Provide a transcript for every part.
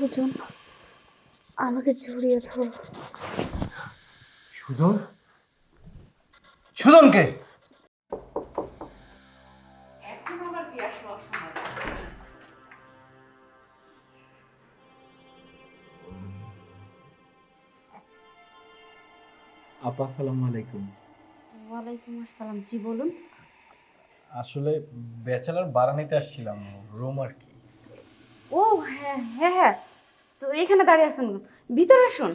সুজন, আমাকে জড়িয়ে ধরো। সুজন? সুজনকে? এখন আবার কি আসলো সময়? আপা আসসালামু আলাইকুম। ওয়ালাইকুম আসসালাম, জি বলুন। আসলে ব্যাচেলর ভাড়া নিতে আসছিলাম, রুম আর কি। ও হ্যাঁ হ্যাঁ হ্যাঁ, তো এখানে দাঁড়িয়ে আসুন, ভিতরে আসুন।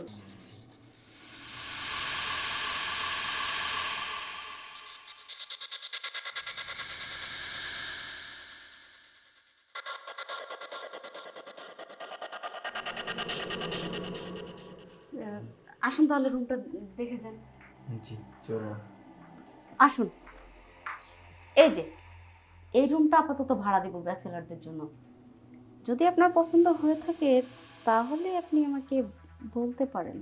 আসুন তাহলে রুমটা দেখে যান। জি চলো। আসুন, এই যে এই রুমটা আপাতত ভাড়া দিব ব্যাচেলারদের জন্য। যদি আপনার পছন্দ হয়ে থাকে তাহলে আপনি আমাকে বলতে পারেন।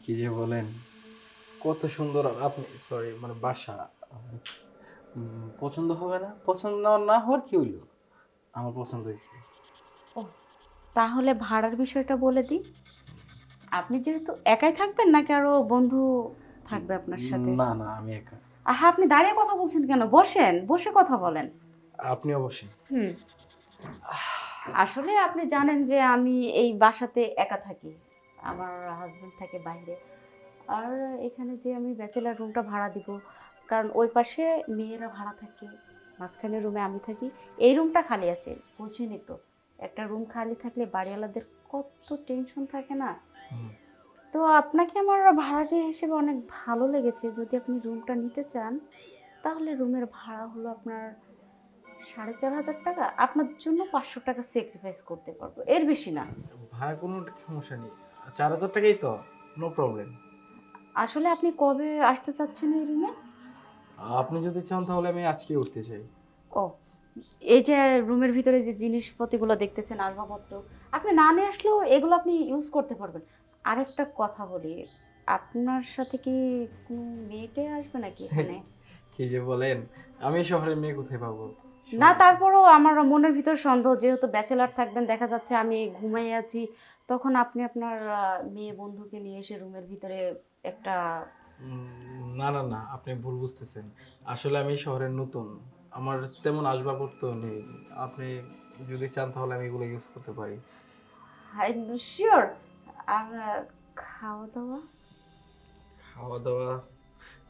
কি যে বলেন, কত সুন্দর আপনি, সরি মানে বাসা। পছন্দ হবে না? পছন্দ না হওয়ার কি হইলো? আমার পছন্দ হয়েছে। ও, তাহলে ভাড়ার বিষয়টা বলে দিই। আপনি যেহেতু একাই থাকবেন নাকি আরো বন্ধু থাকবে আপনার সাথে? না না, আমি একা। আহা, আপনি দাঁড়িয়ে কথা বলছেন কেন? বসেন, বসে কথা বলেন। আপনি অবশ্যই। হুম, আসলে আপনি জানেন যে আমি এই বাসাতে একা থাকি, আমার হাজবেন্ড থাকে বাইরে। আর এখানে যে আমি ব্যাচেলার রুমটা ভাড়া দিব, কারণ ওই পাশে মেয়েরা ভাড়া থাকে, মাঝখানে রুমে আমি থাকি। এই রুমটা খালি আছে, বুঝিনি তো। একটা রুম খালি থাকলে বাড়িওয়ালাদের কত টেনশন থাকে না। তো আপনাকে আমার ভাড়াটিয়া হিসেবে অনেক ভালো লেগেছে। যদি আপনি রুমটা নিতে চান তাহলে রুমের ভাড়া হলো আপনার 4,500 টাকা। আপনার জন্য 500 টাকা স্যাক্রিফাইস করতে পারবো, এর বেশি না। ভাড়া কোনো সমস্যা নেই, 4,000 টাকাই তো, নো প্রবলেম। আসলে আপনি কবে আসতে চাচ্ছেন এই রুমে? আপনি যদি চান তাহলে আমি আজকে উঠতে চাই। ও, এই যে রুমের ভিতরে যে জিনিসপত্রগুলো দেখতেছেন, আসবাবপত্র, আপনি না নিয়ে আসলেও এগুলো আপনি ইউজ করতে পারবেন। আরেকটা কথা বলি, আপনার সাথে কি কোনো মেয়েটে আসবে নাকি এখানে? কি যে বলেন, আমি শহরের মেয়ে কোথায় পাবো? না, তারপরও আমার মনের ভিতর সন্দেহ, যেহেতু ব্যাচেলার থাকবেন, দেখা যাচ্ছে আমি ঘুমাই আছি, তখন আপনি আপনার মেয়ে বন্ধুকে নিয়ে এসে রুমের ভিতরে একটা। না না না, আপনি ভুল বুঝতেছেন। আসলে আমি শহরের নতুন, আমার তেমন আসবাবপত্র নেই। আপনি যদি চান তাহলে আমি এগুলো ইউজ করতে পারি। High, sure. আর খাওয়া দাওয়া? খাওয়া দাওয়া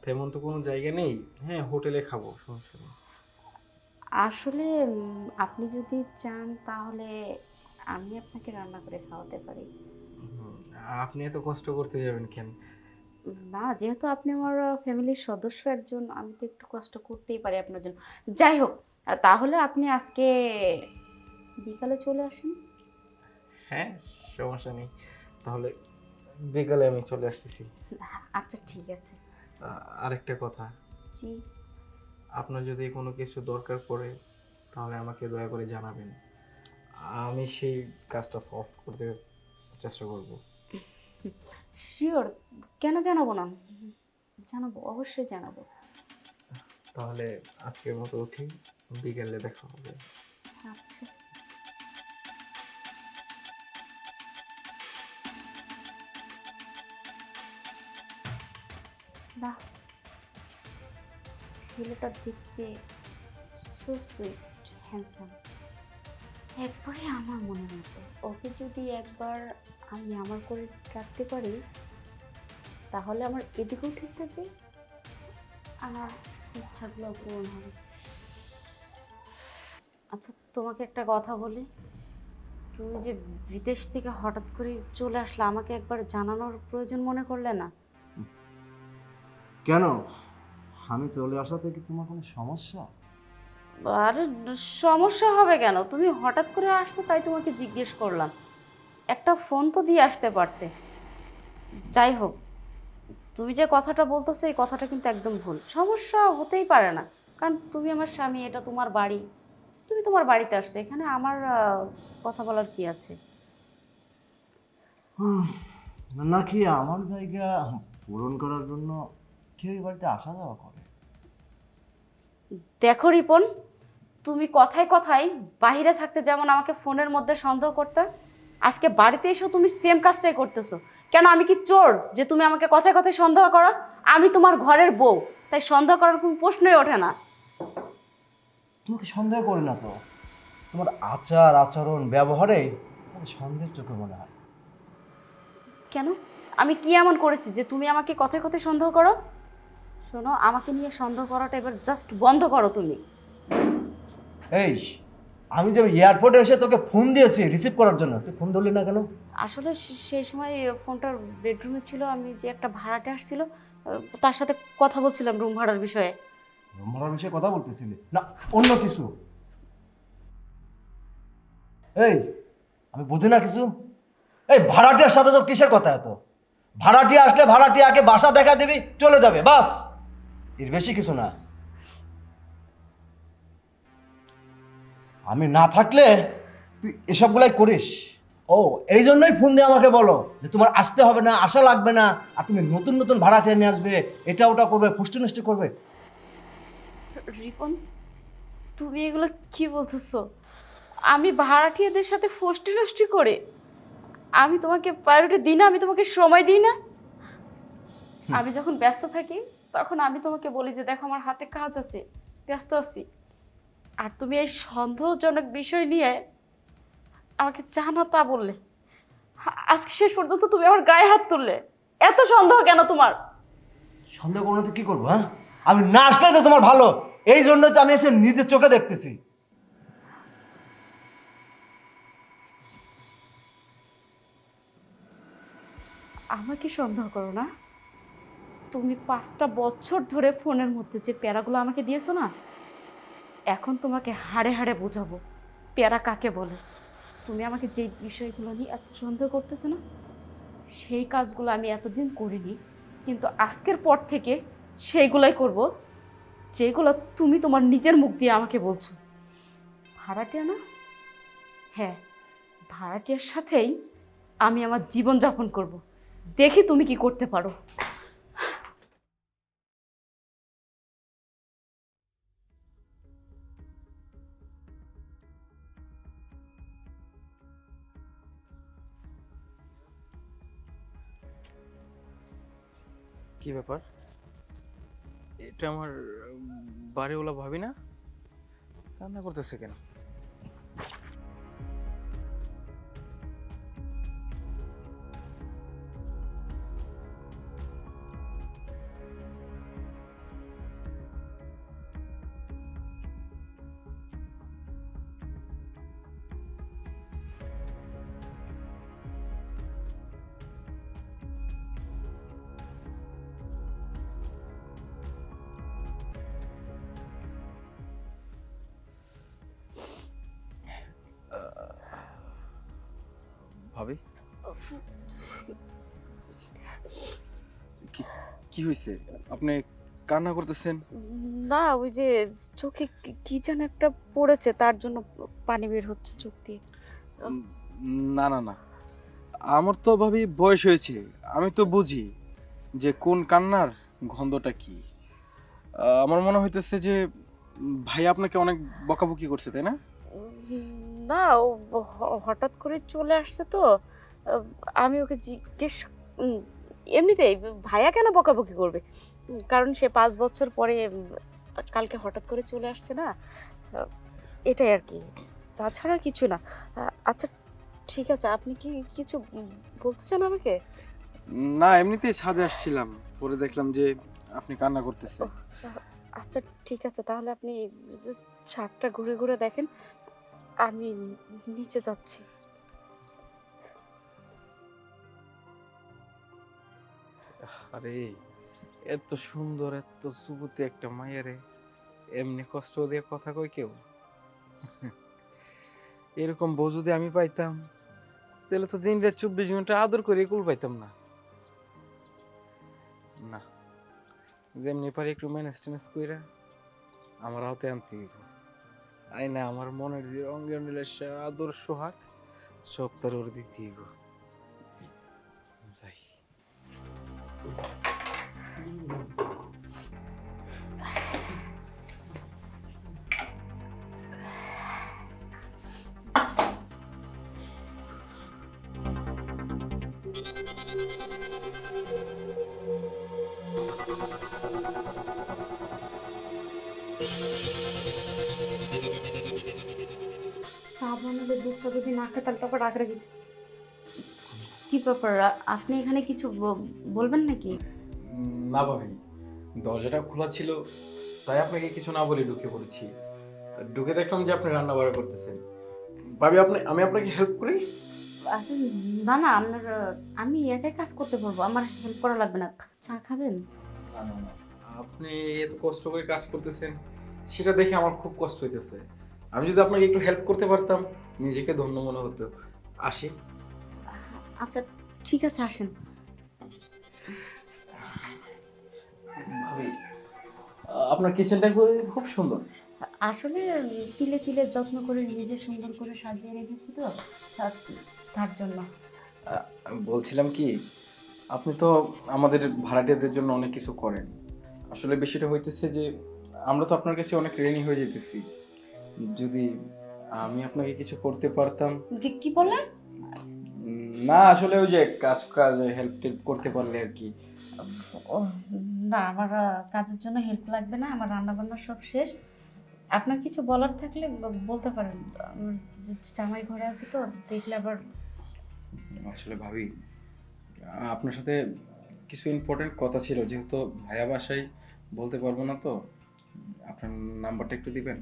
তেমন তো কোনো জায়গা নেই। হ্যাঁ, হোটেলে খাবো, সমস্যা নেই। আসলে আপনি যদি চান তাহলে আমি আপনাকে রান্না করে খাওয়াতে পারি। হুম, আপনি এত কষ্ট করতে যাবেন কেন? না, যেহেতু আপনি আমার ফ্যামিলির সদস্য একজন, আমি তো একটু কষ্ট করতেই পারি আপনার জন্য। যাই হোক, তাহলে আপনি আজকে বিকালে চলে আসেন। হ্যাঁ, সমস্যা নেই। তাহলে বিকালে আমি চলে আসতেছি। আচ্ছা ঠিক আছে। আরেকটা কথা, জি। আপনার যদি কোনো কিছু দরকার পড়ে তাহলে আমাকে দয়া করে জানাবেন, আমি সেই কাজটা সলভ করতে চেষ্টা করব। শিওর, কেন জানাবো না? জানাবো, অবশ্যই জানাবো। তাহলে আজকের মতো উঠি, বিকেলে দেখা হবে। আচ্ছা। বাহ, ছেলেটা দেখতে সো সুইট, হ্যান্ডসাম, একবারে আমার মনের মতো। ওকে যদি একবার আমি আমার করে রাখতে পারি তাহলে আমার এদিকেও ঠিক থাকবে, আমার ইচ্ছাগুলো পূরণ হবে। আচ্ছা, তোমাকে একটা কথা বলি, তুমি যে বিদেশ থেকে হঠাৎ করে চলে আসলে, আমাকে একবার জানানোর প্রয়োজন মনে করলে না? কেন? আমি চলে আসাতে কি তোমার কোনো সমস্যা? আরে, সমস্যা হবে কেন? তুমি হঠাৎ করে আসছো তাই তোমাকে জিজ্ঞেস করলাম, একটা ফোন তো দিয়ে আসতে পারতে। যাই হোক, তুমি যে কথাটা বলতেছো এই কথাটা কিন্তু একদম ভুল। সমস্যা হতেই পারে না, কারণ তুমি আমার স্বামী, এটা তোমার বাড়ি, তুমি তোমার বাড়িতে আসছো, এখানে আমার কথা বলার কি আছে? হুম, নাকি আমার জায়গা পূরণ করার জন্য কেউ এই বাড়িতে আসা যাওয়া করে? দেখো রিপন, তুমি কথায় কথায় বাইরে থাকতে যেমন আমাকে ফোনের মধ্যে সন্দেহ করতে, আজকে বাড়িতে এসেও তুমি সেম কাজটাই করতেছো। কেন, আমি কি চোর যে তুমি আমাকে কথায় কথায় সন্দেহ করো? আমি তোমার ঘরের বউ, তাই সন্দেহ করার কোনো প্রশ্নই ওঠে না। তোমাকে সন্দেহ করি না তো, তোমার আচার আচরণ ব্যবহারে তোমার সন্দেহের চোখে মনে হয়। কেন, আমি কি এমন করেছি যে তুমি আমাকে কথায় কথায় সন্দেহ করো? শোনো, আমাকে নিয়ে সন্দেহ করাটা এবার জাস্ট বন্ধ করো তুমি। এই, আমি যে এয়ারপোর্টে এসে তোকে ফোন দিয়েছি রিসিভ করার জন্য, তুই ফোন ধরলি না কেন? আসলে সেই সময় ফোনটা বেডরুমে ছিল, আমি যে একটা ভাড়াটে আসছিল তার সাথে কথা বলছিলাম রুম ভাড়ার বিষয়ে। মরার বিষয়ে কথা বলতেছিলি না অন্য কিছু? এই, আমি বুঝি না কিছু। এই ভাড়াটিয়ার সাথে তো কিসের কথা এত? ভাড়াটিয়া আসলে ভাড়াটিয়াকে বাসা দেখা দিবি, চলে যাবে, বাস। এর বেশি কিছু না। আমি না থাকলে তুই এসবগুলাই করিস। ও, এই জন্যই ফোন দিয়ে আমাকে বলো যে তোমার আসতে হবে না, আশা লাগবে না, আর তুমি নতুন নতুন ভাড়াটিয়া নিয়ে আসবে, এটা ওটা করবে, ফুষ্টি নষ্টি করবে। রিপন, তুমি এগুলো কি বলতেছো? আমি ভাড়াটিয়াদের সাথে ফষ্টি নষ্টি করে? আমি তোমাকে প্রায়োরিটি দিই না? আমি তোমাকে সময় দিই না? আমি যখন ব্যস্ত থাকি তখন আমি তোমাকে বলি যে দেখো আমার হাতে কাজ আছে, ব্যস্ত আছি। আর তুমি এই সন্দেহজনক বিষয় নিয়ে আমাকে যা না তা বললে। আজকে শেষ পর্যন্ত তুমি আমার গায়ে হাত তুললে। এত সন্দেহ কেন তোমার? সন্দেহ করলে তো কি করবো? হ্যাঁ, আমি না আসলে তো তোমার ভালো, এই জন্যই তো আমি এসে নিজের চোখে দেখতেছি। আমাকে সন্দেহ করো না? তুমি 5টা বছর ধরে ফোনের মধ্যে যে প্যারাগুলো আমাকে দিয়েছো না, এখন তোমাকে হাড়ে হাড়ে বোঝাবো প্যারা কাকে বলে। তুমি আমাকে যে বিষয়গুলো নিয়ে এত সন্দেহ করতেছো না, সেই কাজগুলো আমি এতদিন করিনি, কিন্তু আজকের পর থেকে সেইগুলাই করব যেগুলো তুমি তোমার নিজের মুখ দিয়ে আমাকে বলছো। ভাড়াটিয়া না? হ্যাঁ, ভাড়াটিয়ার সাথেই আমি আমার জীবন যাপন করব। দেখি তুমি কি করতে পারো। কি ব্যাপার? এটা আমার বাড়িওয়ালা ভাবি না? কান্না করতেছে কেন? ভাবি, কি কি হয়েছে? আপনি কান্না করতেছেন? না, ওই যে চোখে কি যেন একটা পড়েছে, তার জন্য পানি বের হচ্ছে চোখ দিয়ে। উম, না না না, আমার তো ভাবি বয়স হয়েছে, আমি তো বুঝি যে কোন কান্নার গন্ধটা কি। আমার মনে হইতেছে যে ভাই আপনাকে অনেক বকাবকি করছে, তাই না? না, ও হঠাৎ করে চলে আসছে তো। আহ, আমি ওকে জিজ্ঞেস উম, এমনিতেই ভাইয়া কেন বকাবকি করবে? কারণ সে 5 বছর পরে কালকে হঠাৎ করে চলে আসছে না। আহ, এটাই আর কি, তাছাড়া কিছু না। আচ্ছা, ঠিক আছে, আপনি কি কিছু বলতে চান আমাকে? না, এমনিতেই ছাদে আসছিলাম, পরে দেখলাম যে আপনি কান্না করতেছেন। আচ্ছা, ঠিক আছে, তাহলে আপনি যে ছাদটা ঘুরে ঘুরে দেখেন, আমি নিচে যাচ্ছি। আরে, এত সুন্দর এত সুবুতি একটা মায়েরে এমনি কষ্ট দিয়ে কথা কই কেউ? এরকম বউ যদি আমি পাইতাম, তাহলে তো দিন রাত 24 ঘন্টা আদর করে কুল পাইতাম না। না, যেমনি পারি একটু ম্যানেজ টেনেজ কইরা আমার হাতে আনতে হইব। আইনা আমার মনের যে অঙ্গের নীলের আদর সোহাগ সব তার ওর দিক দিয়ে যাই। চা বানালে দুধটা যদি না খায় তাহলে তো আবার রাগরাগি। কি ব্যাপার, আপনি এখানে কিছু বলবেন নাকি? না ভাবি, দরজাটা খোলা ছিল তাই আপনাকে কিছু না বলে ঢুকে পড়েছি। ঢুকে দেখলাম যে আপনি রান্না বাড়া করতেছেন। ভাবি আমি আপনাকে হেল্প করি? আরে না না, আমি একাই কাজ করতে পারবো, আমার হেল্প করা লাগবে না। চা খাবেন? না না না, আপনি এত কষ্ট করে কাজ করতেছেন সেটা দেখে আমার খুব কষ্ট হইতেছে। আমি যদি আপনাকে একটু হেল্প করতে পারতাম নিজেকে ধন্য মনে হতো। আসি। আচ্ছা ঠিক আছে, আসেন। ভাবি, আপনার কিচেনটা খুব সুন্দর। আসলে তিলে তিলে যত্ন করে নিজে সুন্দর করে সাজিয়ে রেখেছি তো, তার জন্য। বলছিলাম কি, আপনি তো আমাদের ভাড়াটিয়াদের জন্য অনেক কিছু করেন। আসলে বিষয়টা হইতেছে যে আমরা তো আপনার কাছে অনেক ঋণী হয়ে যেতেছি। যদি আমি আপনাকে কিছু করতে পারতাম। কি বললেন? না আসলে ওই যে কাজ হেল্প টেল্প করতে পারলে আর কি। ও না, আমার কাজের জন্য হেল্প লাগবে না, আমার রান্না বান্না সব শেষ। আপনার কিছু বলার থাকলে বলতে পারেন। আমার জামাই ঘরে আছে তো, দেখলে আবার। আসলে ভাবি, আপনার সাথে কিছু ইম্পর্টেন্ট কথা ছিল, যেহেতু ভাইয়া বাসায় বলতে পারবো না তো। আপনার নাম্বারটা একটু দিবেন?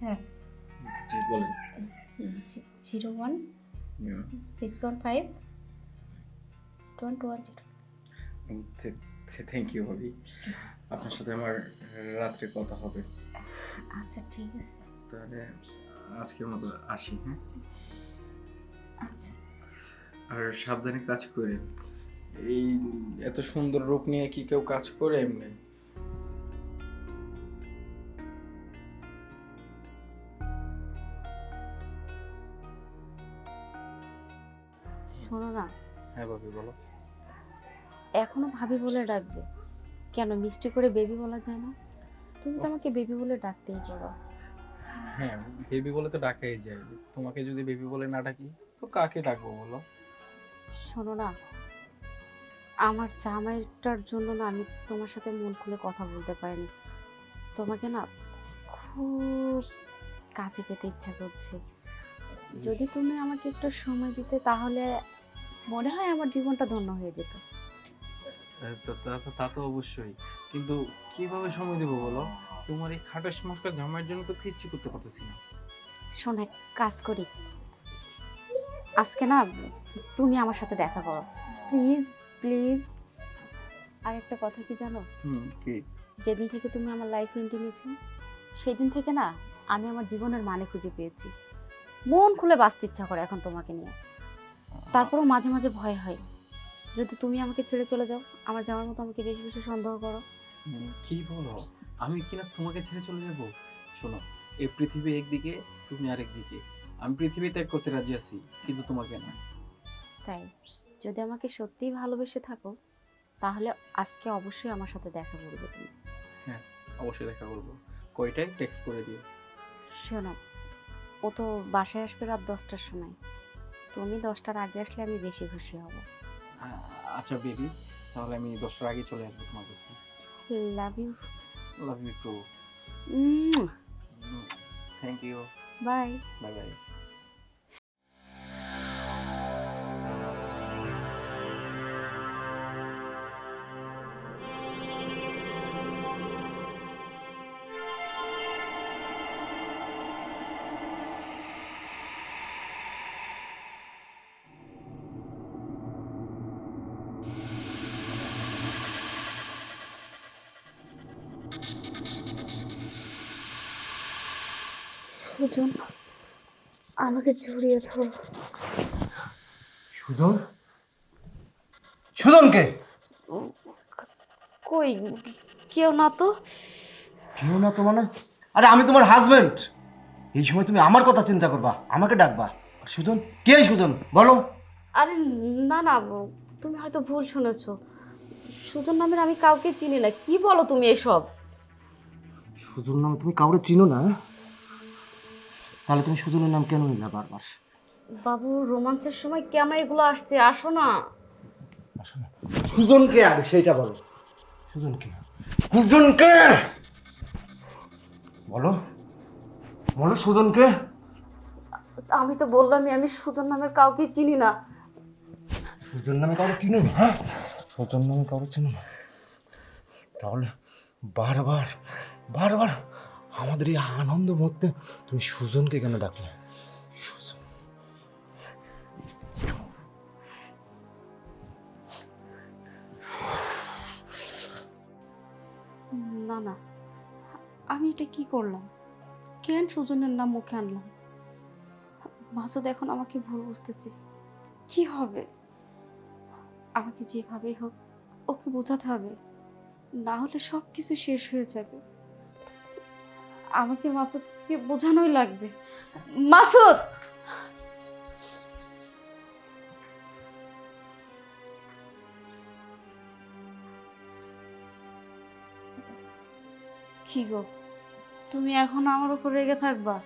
হ্যাঁ, জি বলেন। 01615210। থ্যাংক ইউ ভাবি, আপনার সাথে আমার রাত্রে কথা হবে। আচ্ছা ঠিক আছে। তাহলে আজকের মতো আসি। হ্যাঁ, আচ্ছা। আর সাবধানে কাজ করেন। এই এত সুন্দর রূপ নিয়ে কি কেউ কাজ করে এমনি? শোনো না, হ্যাঁ ভাবি বলো। এখনো ভাবি বলে ডাকবে কেন? মিষ্টি করে বেবি বলা যায় না? তুমি তো আমাকে বেবি বলে ডাকতেই পারো। হ্যাঁ, বেবি বলে তো ডাকাই যায়। তোমাকে যদি বেবি বলে না ডাকি তো কাকে ডাকবো বলো? শোনো না, আমার জামাইটার জন্য না আমি তোমার সাথে মন খুলে কথা বলতে পারিনি। তোমাকে না খুব কাছে পেতে ইচ্ছা করছে। যদি তুমি আমাকে একটু সময় দিতে তাহলে মনে হয় আমার জীবনটা ধন্য হয়ে যেত। তা তো অবশ্যই, কিন্তু কিভাবে সময় দেবো বলো? তোমার এই খাটাস মস্কার জামাইয়ের জন্য তো কিচ্ছু করতে পারতেছি না। শোন, এক কাজ করি, আজকে না তুমি আমার সাথে দেখা করো, প্লিজ প্লিজ। আর একটা কথা কি জানো, কি? যেদিন থেকে তুমি আমার লাইফ এন্ট্রি নিয়েছো সেদিন থেকে না আমি আমার জীবনের মানে খুঁজে পেয়েছি। মন খুলে বাঁচতে ইচ্ছা করে এখন তোমাকে নিয়ে। তারপরও মাঝে মাঝে ভয় হয়, যদি তুমি আমাকে ছেড়ে চলে যাও, আমার যাওয়ার মতো আমাকে বেশি বেশি সন্দেহ করো। কি বলো? আমি কিনা তোমাকে ছেড়ে চলে যাব? শোনো, এই পৃথিবী একদিকে, তুমি আরেকদিকে। আমি পৃথিবী ত্যাগ করতে রাজি আছি, কিন্তু তোমাকে না। তাই যদি আমাকে সত্যিই ভালোবেসে থাকো তাহলে আজকে অবশ্যই আমার সাথে দেখা করবে তুমি। হ্যাঁ, অবশ্যই দেখা করবো। কয়টায় টেক্সট করে দিও। শোনো, ও তো বাসায় আসবে রাত 10টার সময়, তুমি 10টার আগে আসলে আমি বেশি খুশি হব। আচ্ছা বেবি, তাহলে আমি 10টার আগে চলে আসবো তোমার কাছে। Love you. Love you too. Thank you. Bye. Bye bye. Sujan, আমাকে জড়িয়ে ধরো। সুজন? সুজনকে? কই, কেউ না তো। কেউ না তো মানে? আরে আমি তোমার হাজবেন্ড। এই সময় তুমি আমার কথা চিন্তা করবা, আমাকে ডাকবা। আর সুজন কে? সুজন বলো। আরে না না, তুমি হয়তো ভুল শুনেছো। সুজন নামের আমি কাউকে চিনি না। কি বলো তুমি এসব? সুজন নাম তুমি কাউরে চিনো না? তাহলে তুমি সুজনের নাম কেন নিলে বারবার? বাবু, রোমাঞ্চের সময় কেন এগুলো আসছে? আসো না। আসলে সুজনকে আগে সেইটা বলো। সুজনকে, সুজনকে বলো, বলো সুজনকে। আমি তো বললামই আমি সুজন নামের কাউকে চিনি না। সুজন নামে কাউকে চিনো না? হ্যাঁ, সুজন নামে কাউকে চিনো না? তাহলে বারবার বারবার আমাদের এই আনন্দ মুহূর্তে তুমি সুজনকে কেন ডাকলে? সুজন, না না, আমি এটা কি করলাম? কেন সুজনের নাম মুখে আনলাম? মাসুদ এখন আমাকে ভুল বুঝতেছে। কি হবে? আমাকে যেভাবেই হোক ওকে বোঝাতে হবে, না হলে সব কিছু শেষ হয়ে যাবে। আমাকে মাসুদকে বোঝানোই লাগবে। মাসুদ! কি গো, তুমি এখন আমার উপর রেগে থাকবা?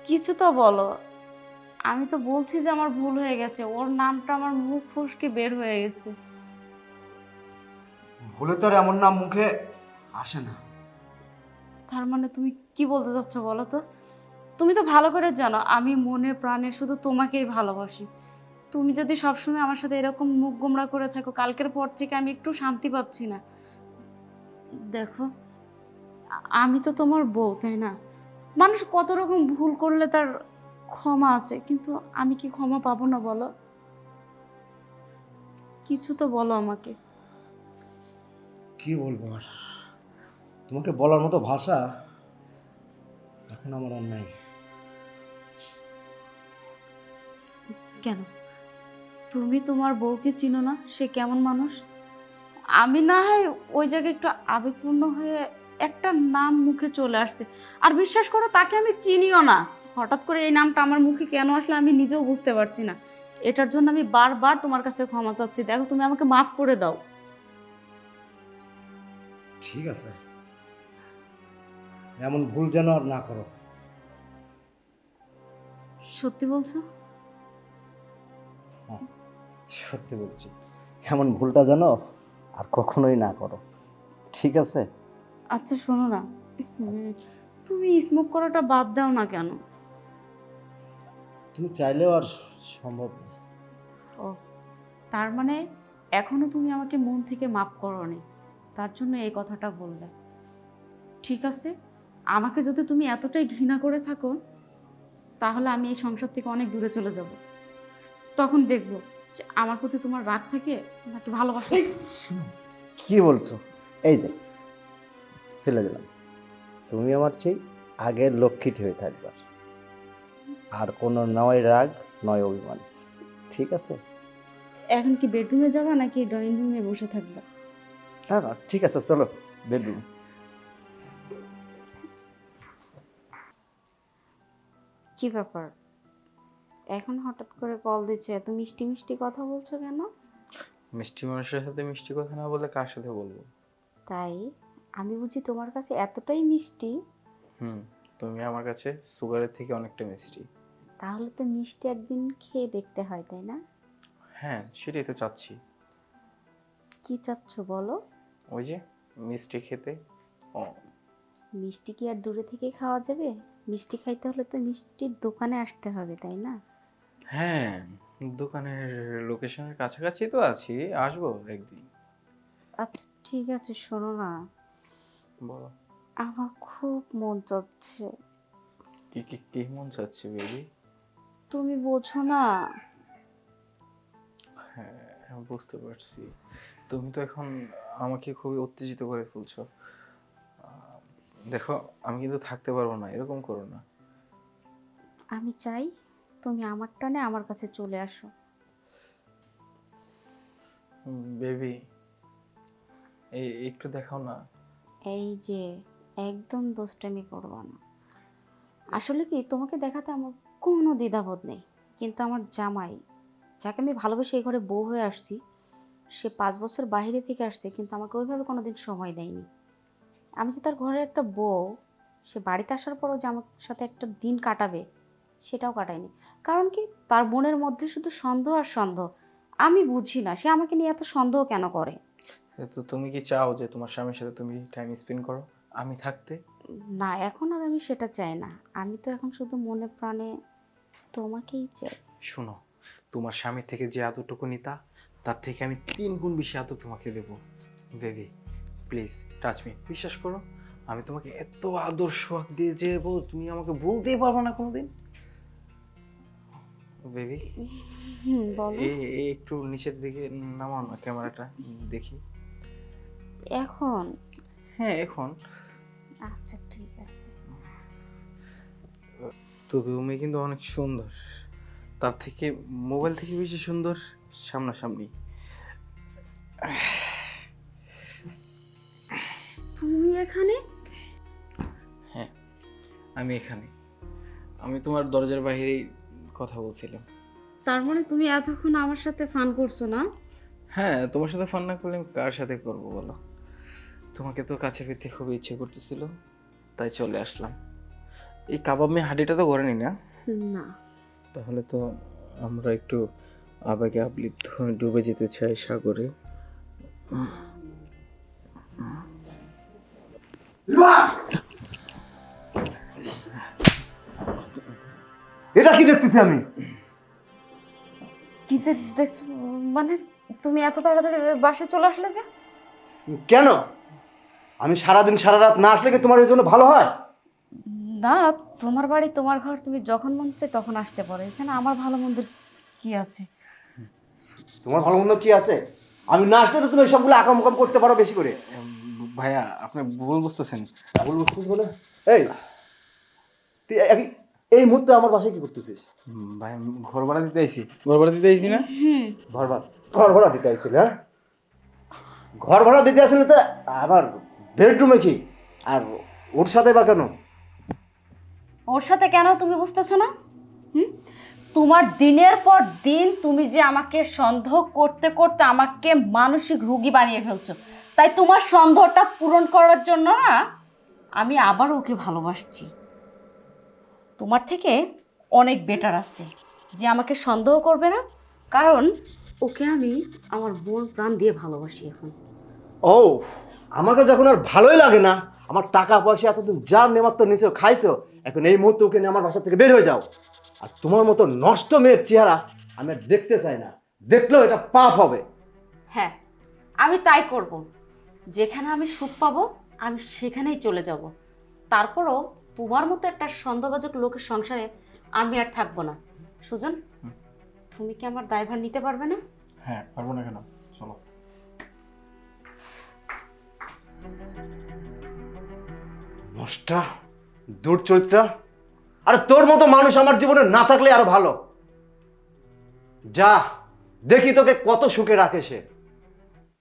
কিছু তো বলো। আমি তো বলছি যে আমার ভুল হয়ে গেছে, ওর নামটা আমার মুখ ফসকে বের হয়ে গেছে। ভুলে তো আর এমন নাম মুখে আসে না। তার মানে তুমি কি বলতে চাচ্ছ বলো তো? তুমি তো ভালো করে জানো আমি মনে প্রাণে শুধু তোমাকেই ভালোবাসি। তুমি যদি সবসময় আমার সাথে এরকম মুখ গোমড়া করে থাকো, কালকের পর থেকে আমি একটু শান্তি পাচ্ছি না। দেখো, আমি তো তোমার বউ, তাই না? মানুষ কত রকম ভুল করলে তার ক্ষমা আছে, কিন্তু আমি কি ক্ষমা পাবো না বলো? কিছু তো বলো আমাকে। কি বলবো আর, তোমাকে বলার মতো ভাষা এখন আমার আর নাই। কেন? তুমি তোমার বউকে চিনো না? সে কেমন মানুষ? আমি না হয় ওই জায়গায় একটু আবেগপূর্ণ হয়ে একটা নাম মুখে চলে আসছে, আর বিশ্বাস করো তাকে আমি চিনিও না। হঠাৎ করে এই নামটা আমার মুখে কেন আসলে আমি নিজেও বুঝতে পারছি না। এটার জন্য আমি বারবার তোমার কাছে ক্ষমা চাচ্ছি। দেখো, তুমি আমাকে মাফ করে দাও। ঠিক আছে, এমন ভুল যেন আর না করো। সত্যি বলছো? হ্যাঁ, সত্যি বলছি, এমন ভুলটা যেন আর কখনোই না করো, ঠিক আছে? আচ্ছা শোনো না, তুমি স্মোক করাটা বাদ দাও না কেন? তুমি চাইলেও আর সম্ভব না। ও, তার মানে এখনো তুমি আমাকে মন থেকে মাফ করোনি, তার জন্য এই কথাটা বললে। ঠিক আছে, আমাকে যদি তুমি এতটাই ঘৃণা করে থাকো, তাহলে আমি এই সংসার থেকে অনেক দূরে চলে যাব। তখন দেখবো যে আমার প্রতি তোমার রাগ থাকে নাকি ভালোবাসা। কি বলছো? এই যে ফেলে দিলাম, তুমি আমার সেই আগের লক্ষ্মীটি হয়ে থাকবা, আর কোনো নয় রাগ নয় অভিমান, ঠিক আছে? এখন কি বেডরুমে যাবা নাকি ড্রয়িং রুমে বসে থাকবা? না না, ঠিক আছে, চলো বেডরুম। কি ব্যাপার, এখন হঠাৎ করে কল দিচ্ছে? এত মিষ্টি মিষ্টি কথা বলছো কেন? মিষ্টি মানুষের সাথে মিষ্টি কথা না বললে কার সাথে বলবো? তাই? আমি বুঝি তোমার কাছে এতটাই মিষ্টি? হুম, তুমি আমার কাছে সুগারের থেকে অনেকটা মিষ্টি। তাহলে তো মিষ্টি একদিন খেয়ে দেখতে হয়, তাই না? হ্যাঁ, সেটাই তো চাচ্ছি। কি চাচ্ছ বলো? ওই যে মিষ্টি খেতে। ও, মিষ্টি কি আর দূরে থেকে খাওয়া যাবে? মিষ্টি খাইতে হলে তো মিষ্টির দোকানে আসতে হবে, তাই না? হ্যাঁ, দোকানের লোকেশনের কাছাকাছি তো আছি, আসবো একদিন। আচ্ছা ঠিক আছে, শোনো না, বলো। আমার খুব মন চাচ্ছে। কি কি কি মন চাচ্ছে বেবি? তুমি বোঝো না। হ্যাঁ, বুঝতে পারছি। তুমি তো এখন আমাকে খুবই উত্তেজিত করে ফেলছো। দেখো, আমি কিন্তু থাকতে পারবো না, এরকম করো না। আমি চাই তুমি আমার টানে আমার কাছে চলে আসো। বেবি, এই একটু দেখাও না। এই যে, একদম দুষ্টামি করবা না। আসলে কি, তোমাকে দেখাতে আমার কোনো দ্বিধাবোধ নেই, কিন্তু আমার জামাই, যাকে আমি ভালোবেসে এই ঘরে বউ হয়ে আসছি, সে 5 বছর বাইরে থেকে আসছে, কিন্তু আমাকে ওইভাবে কোনোদিন সময় দেয়নি। আমি যে তার ঘরে একটা বউ, সে বাড়িতে আসার পরও যে আমার সাথে একটা দিন কাটাবে, সেটাও কাটায়নি। কারণ কি, তার মনের মধ্যে শুধু সন্দেহ আর সন্দেহ। আমি বুঝি না সে আমাকে নিয়ে এত সন্দেহ কেন করে। তো তুমি কি চাও যে তোমার স্বামীর সাথে তুমি টাইম স্পেন্ড করো আমি থাকতে? না, এখন আর আমি সেটা চাই না। আমি তো এখন শুধু মনে প্রাণে তোমাকেই চাই। শোনো, তোমার স্বামীর থেকে যে আদরটুকু নিতা তার থেকে আমি 3 গুণ বেশি আদর তোমাকে দেবো। বেবি প্লিজ টাচ মি, বিশ্বাস করো আমি তোমাকে এত আদর সোহাগ দিয়ে যে তুমি আমাকে বলতেই পারবে না কোনোদিন। বেবি বলো। একটু নিচের দিকে নামাও না ক্যামেরাটা, দেখি। এখন? হ্যাঁ এখন। আচ্ছা ঠিক আছে। তো তুমি কিন্তু অনেক সুন্দর, তার থেকে মোবাইল থেকে বেশি সুন্দর সামনাসামনি। তুমি এখানে? হ্যাঁ আমি এখানে, আমি তোমার দরজার বাইরেই কথা বলছিলাম। তার মানে তুমি এতক্ষণ আমার সাথে ফান করছো না? হ্যাঁ তোমার সাথে ফান না করলে আমি কার সাথে করব বলো? তোমাকে তো কাছে পেতে খুবই ইচ্ছে করতেছিল, তাই চলে আসলাম। এই কাবাব মে হাঁডিটা তো ঘরে নি না? না। তাহলে তো আমরা একটু আবেগে আপ্লুত হয়ে ডুবে যেতে চাই সাগরে। এটা কি দেখতেছি আমি? কি দেখছো? মানে তুমি এত তাড়াতাড়ি বাসায় চলে আসলে যে? কেন? আমি সারাদিন সারা রাত না আসলে কি তোমার এর জন্য ভালো হয়? না, তোমার বাড়ি তোমার ঘর, তুমি যখন মন চায় তখন আসতে পারো। এখানে আমার ভালো মন্দের কি আছে? তোমার ভালো মন্দ কি আছে? আমি না আসলে তো তুমি সবগুলো আকাম করতে পারো বেশি করে। ভাইয়া আপনি ভুল বুঝতেছেন। ভুল বুঝছিস বলে? এই তুই এই মুহূর্তে আমার বাসায় কি করতেছিস? ভাই ঘর ভাড়া দিতে আইছি, ঘর ভাড়া দিতে আইছি না? ঘর ভাড়া দিতে আসছিল? হ্যাঁ, ঘর ভাড়া দিতে আসলে তো আবার বেডরুমে কি? আর ওর সাথে বা কেন? ওর সাথে কেন তুমি বুঝতেছো না? তোমার দিনের পর দিন তুমি যে আমাকে সন্দেহ করতে করতে আমাকে মানসিক রোগী বানিয়ে ফেলছো। তাই তোমার সন্দেহটা পূরণ করার জন্য না আমি আবার ওকে ভালোবাসছি। তোমার থেকে অনেক বেটার আছে যে আমাকে সন্দেহ করবে না, কারণ ওকে আমি আমার মন প্রাণ দিয়ে ভালোবাসি এখন। ও, আমাকে যখন আর ভালোই লাগে না, আমার টাকা পয়সা এতদিন যার নেমাত্র নিচেও খাইছো, এখন এই মুহূর্তে ওকে নিয়ে আমার বাসা থেকে বের হয়ে যাও। আর তোমার মতো নষ্ট মেয়ের চেহারা আমি আর দেখতে চাই না, দেখলেও এটা পাপ হবে। হ্যাঁ, আমি তাই করব। যেখানে আমি সুখ পাবো আমি সেখানেই চলে যাব। তারপরও তোমার মতো একটা সন্দেহভাজন লোকের সংসারে আমি আর থাকবো না। সুজন, তুমি কি আমার দায়ভার নিতে পারবে না? হ্যাঁ পারবো না কেন, চলো। নষ্ট দুর্চরিত্রা, আরে তোর মতো মানুষ আমার জীবনে না থাকলে আরো ভালো। যা দেখি তোকে কত সুখে রাখে সে।